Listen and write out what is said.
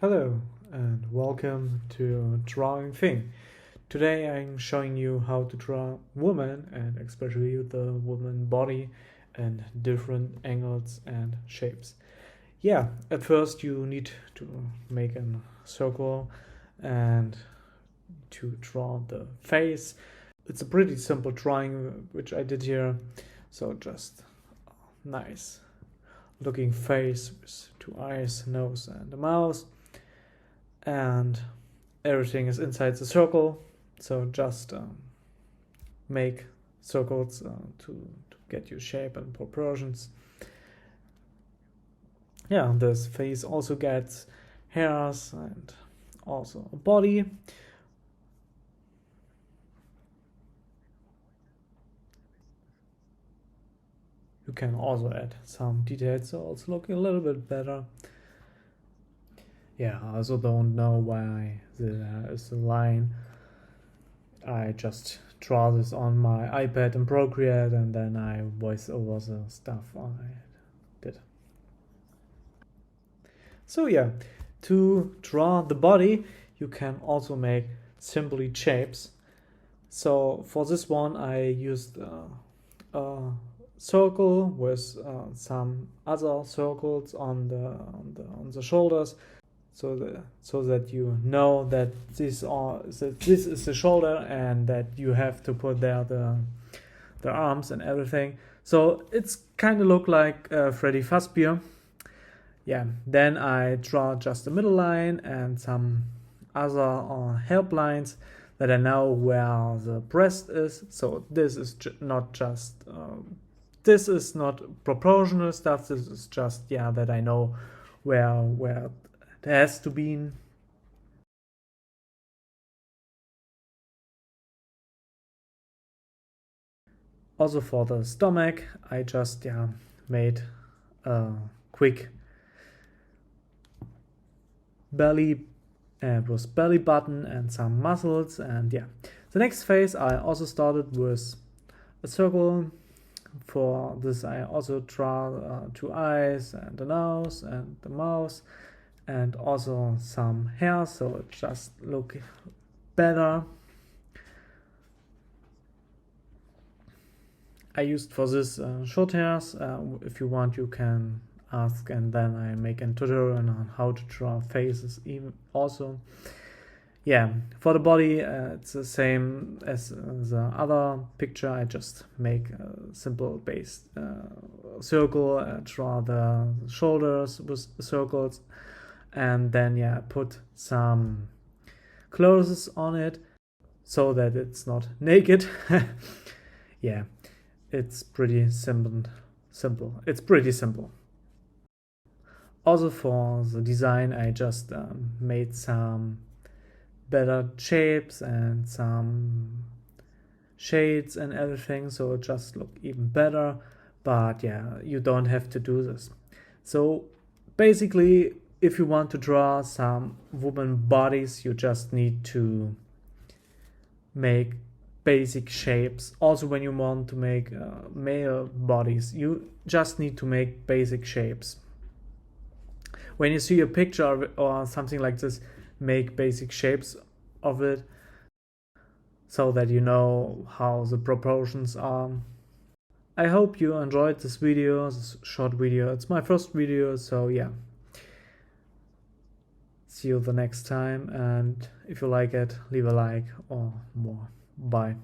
Hello and welcome to DrawingThing. Today I'm showing you how to draw woman and especially the woman body and different angles and shapes. Yeah, at first you need to make a circle and to draw the face. It's a pretty simple drawing which I did here, so just nice looking face with two eyes, nose and a mouth. And everything is inside the circle, so just make circles to get your shape and proportions. Yeah, this face also gets hairs and also a body. You can also add some details so it's looking a little bit better. Yeah, I also don't know why there is a line. I just draw this on my iPad in Procreate and then I voice over the stuff I did. So yeah, to draw the body, you can also make simply shapes. So for this one, I used a circle with some other circles on the shoulders. So that you know that this is the shoulder and that you have to put there the arms and everything. So it's kind of look like Freddy Fazbear. Yeah, then I draw just the middle line and some other help lines that I know where the breast is. So this is not just this is not proportional stuff. This is just that I know where it has to be. Also for the stomach, I just made a quick belly with belly button and some muscles. And the next phase I also started with a circle. For this I also draw two eyes and a nose and the mouth and also some hair, so it just look better. I used for this short hairs. If you want, you can ask, and then I make a tutorial on how to draw faces even also. Yeah, for the body it's the same as the other picture. I just make a simple base circle, draw the shoulders with circles, and then put some clothes on it so that it's not naked. Yeah, it's pretty simple. It's pretty simple. Also for the design I just made some better shapes and some shades and everything, so it just look even better. But you don't have to do this. So basically, if you want to draw some woman bodies, you just need to make basic shapes. Also when you want to make male bodies, you just need to make basic shapes. When you see a picture or something like this, make basic shapes of it so that you know how the proportions are. I hope you enjoyed this video, this short video. It's my first video, so see you the next time, and if you like it, leave a like or more. Bye.